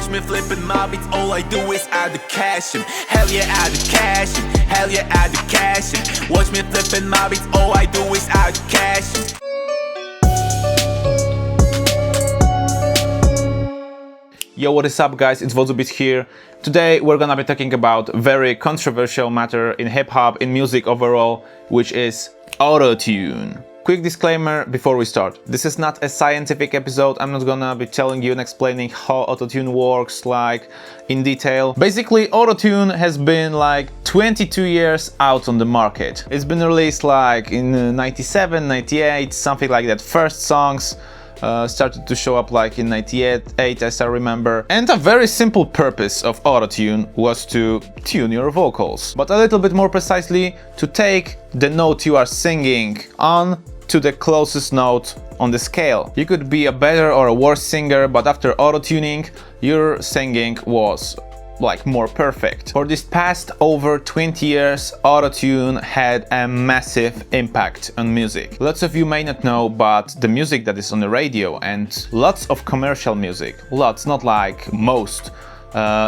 Watch me flipping my beats, all I do is add the cash in. Hell yeah, add the cash in. Hell yeah, add the cash in. Watch me flipping my beats, all I do is add the cash in. Yo, what is up guys, it's Wodzu here. Today we're gonna be talking about a very controversial matter in hip-hop, in music overall, which is auto-tune. Quick disclaimer before we start. This is not a scientific episode. I'm not gonna be telling you and explaining how auto-tune works like in detail. Basically, auto-tune has been like 22 years out on the market. It's been released like in 97, 98, something like that. First songs started to show up like in 98 as I remember. And a very simple purpose of autotune was to tune your vocals. But a little bit more precisely, to take the note you are singing on to the closest note on the scale. You could be a better or a worse singer, but after auto-tuning, your singing was like more perfect. For this past over 20 years, autotune had a massive impact on music. Lots of you may not know, but the music that is on the radio and lots of commercial music, lots, not like most,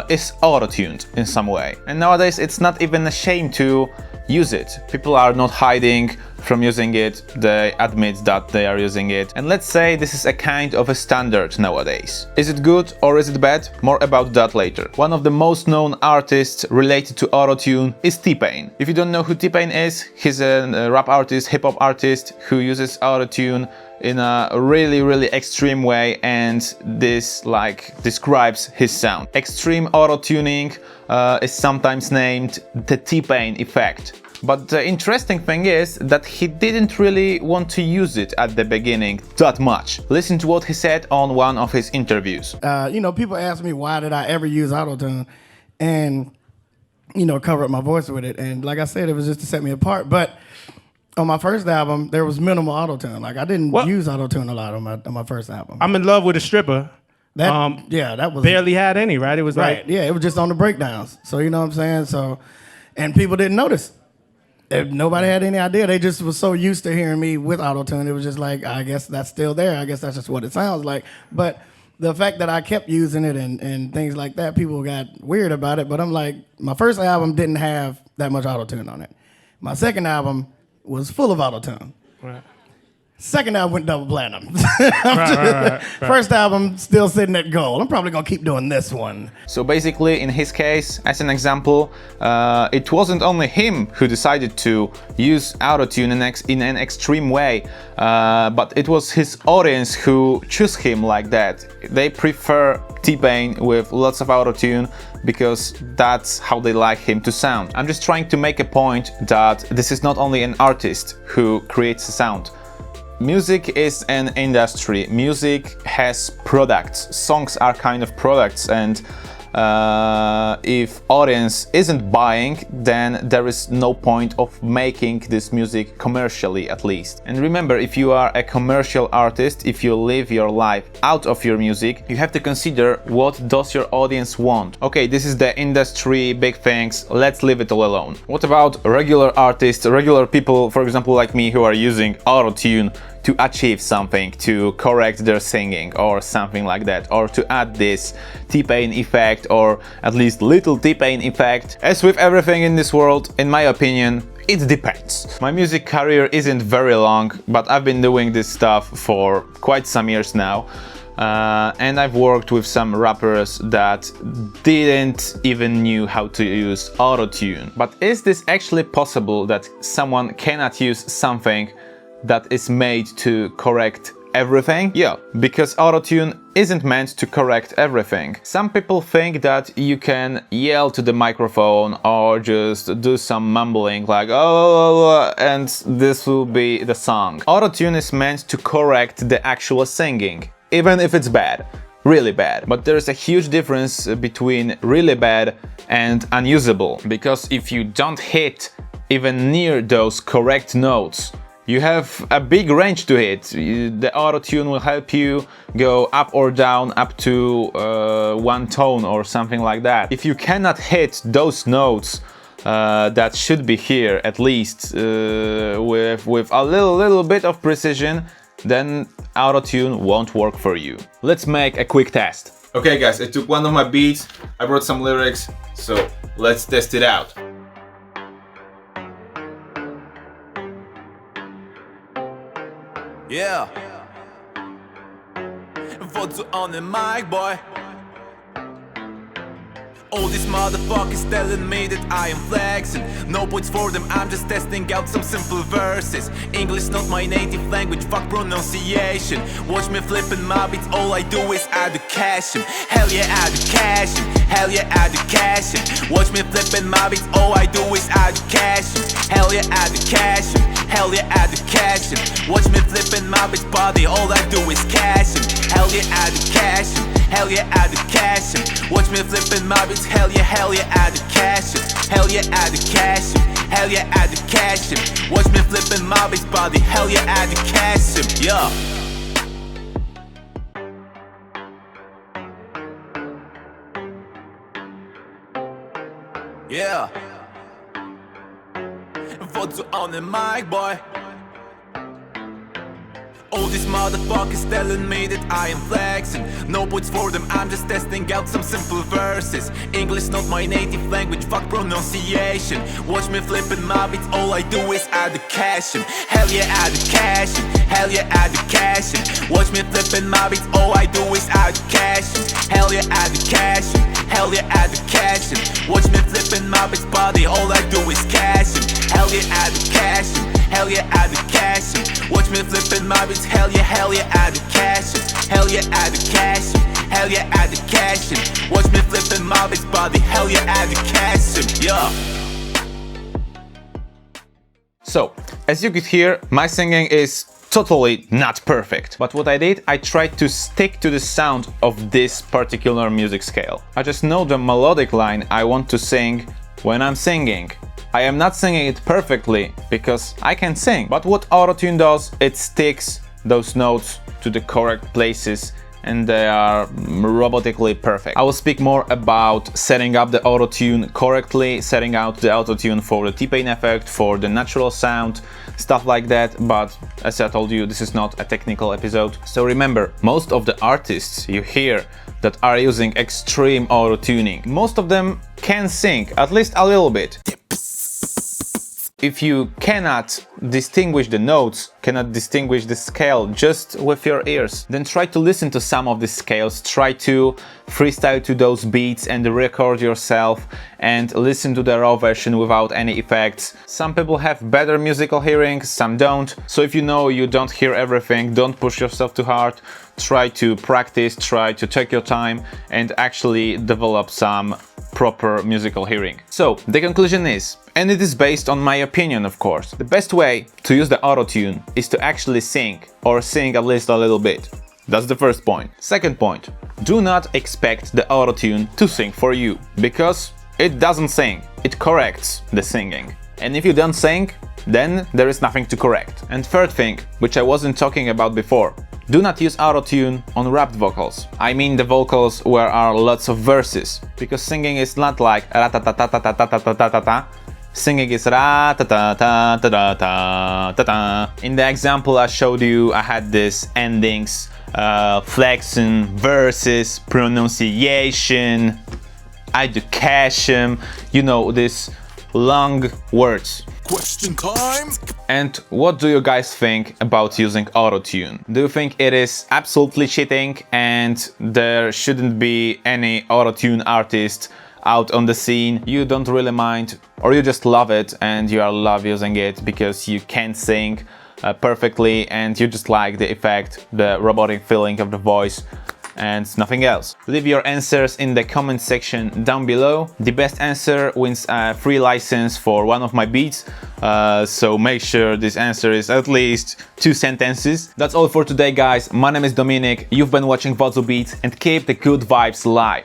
is auto-tuned in some way. And nowadays it's not even a shame to use it. People are not hiding from using it, they admit that they are using it. And let's say this is a kind of a standard nowadays. Is it good or is it bad? More about that later. One of the most known artists related to autotune is T-Pain. If you don't know who T-Pain is, he's a rap artist, hip-hop artist who uses autotune in a really extreme way, and this like describes his sound. Extreme auto-tuning is sometimes named the T-Pain effect. But the interesting thing is that he didn't really want to use it at the beginning that much. Listen to what he said on one of his interviews. People ask me why did I ever use autotune and, cover up my voice with it. And like I said, it was just to set me apart. But on my first album, there was minimal autotune. Like I didn't use autotune a lot on my first album. I'm in Love with a Stripper. That was barely had any, right? It was right. It was just on the breakdowns. So you know what I'm saying? So, and people didn't notice. Nobody had any idea. They just was so used to hearing me with autotune. It was just like, I guess that's still there. I guess that's just what it sounds like. But the fact that I kept using it and things like that, people got weird about it. But I'm like, my first album didn't have that much autotune on it. My second album was full of autotune. Right. Second album went double platinum. Right. First album still sitting at gold. I'm probably gonna keep doing this one. So basically, in his case, as an example, it wasn't only him who decided to use autotune in an extreme way, but it was his audience who chose him like that. They prefer T-Pain with lots of autotune because that's how they like him to sound. I'm just trying to make a point that this is not only an artist who creates a sound. Music is an industry. Music has products. Songs are kind of products, and if audience isn't buying, then there is no point of making this music commercially, at least. And remember, if you are a commercial artist, if you live your life out of your music, you have to consider what does your audience want. Okay, this is the industry, big things, let's leave it all alone. What about regular artists, regular people, for example like me, who are using auto-tune to achieve something, to correct their singing or something like that, or to add this T-Pain effect or at least little T-Pain effect? As with everything in this world, in my opinion, it depends. My music career isn't very long, but I've been doing this stuff for quite some years now. And I've worked with some rappers that didn't even knew how to use auto-tune. But is this actually possible, that someone cannot use something that is made to correct everything? Yeah, because autotune isn't meant to correct everything. Some people think that you can yell to the microphone or just do some mumbling like oh, and this will be the song. Autotune is meant to correct the actual singing, even if it's bad, really bad. But there's a huge difference between really bad and unusable, because if you don't hit even near those correct notes, you have a big range to hit. The auto-tune will help you go up or down up to one tone or something like that. If you cannot hit those notes that should be here, at least with a little bit of precision, then auto-tune won't work for you. Let's make a quick test. Okay guys, I took one of my beats, I wrote some lyrics, so let's test it out. Yeah. Wodzu on the mic, boy. All these motherfuckers telling me that I am flexing. No points for them, I'm just testing out some simple verses. English not my native language, fuck pronunciation. Watch me flipping my beats, all I do is add the cash in. Hell yeah, add the cash in. Hell yeah, add the cash in. Watch me flipping my beats, all I do is add the cash in. Hell yeah, add the cash in. Hell yeah, add the cash in. Watch me flipping my beats, body, all I do is cash in. Hell yeah, add the cash in. Hell yeah, add the cash in. Watch me flipping my beats, hell yeah, add the cash in. Hell yeah, add the cash in. Hell yeah, add the cash in. Watch me flipping my beats, body, hell yeah, add the cash in. Yeah. Yeah. Wodzu on the mic, boy. All these motherfuckers telling me that I am flexing. No points for them, I'm just testing out some simple verses. English not my native language, fuck pronunciation. Watch me flipping my beats, all I do is add the cash in. Hell yeah, add the cash in. Hell yeah, add the cash in. Watch me flipping my beats, all I do is add the cash in. Hell yeah, add the cash in. Hell yeah, add the cash in. Watch me flipping my beats, body, all I do is cash in. Hell yeah, add the cash in. Hell yeah, add the cash in. Watch me flipping my beats, hell yeah, add the cash in. Hell yeah, add the cash in. Hell yeah, add the cash in. Watch me flipping my beats, body, hell yeah, add the cash in. Yeah. So, as you could hear, my singing is totally not perfect. But what I did, I tried to stick to the sound of this particular music scale. I just know the melodic line I want to sing when I'm singing. I am not singing it perfectly because I can sing, but what autotune does, it sticks those notes to the correct places and they are robotically perfect. I will speak more about setting up the autotune correctly, setting out the autotune for the T-Pain effect, for the natural sound, stuff like that, but as I told you, this is not a technical episode. So remember, most of the artists you hear that are using extreme auto-tuning, most of them can sing, at least a little bit. If you cannot distinguish the notes, cannot distinguish the scale just with your ears, then try to listen to some of the scales, try to freestyle to those beats and record yourself and listen to the raw version without any effects. Some people have better musical hearing, some don't. So if you know you don't hear everything, don't push yourself too hard. Try to practice, try to take your time and actually develop some proper musical hearing. So the conclusion is, and it is based on my opinion of course, the best way to use the autotune is to actually sing, or sing at least a little bit. That's the first point. Second point, do not expect the autotune to sing for you, because it doesn't sing, it corrects the singing. And if you don't sing, then there is nothing to correct. And third thing, which I wasn't talking about before, do not use autotune on rapped vocals. I mean the vocals where are lots of verses, because singing is not like ra-ta-ta-ta-ta-ta-ta-ta-ta-ta. Singing is ra-ta-ta-ta-ta-ta-ta-ta. In the example I showed you, I had this endings, flexing, verses, pronunciation, education, you know, these long words. Question time! And what do you guys think about using autotune? Do you think it is absolutely cheating and there shouldn't be any autotune artist out on the scene? You don't really mind, or you just love it and you love using it because you can sing perfectly and you just like the effect, the robotic feeling of the voice and nothing else? Leave your answers in the comment section down below. The best answer wins a free license for one of my beats, so make sure this answer is at least 2 sentences. That's all for today guys, my name is Dominik, you've been watching Wodzu Beats and keep the good vibes alive.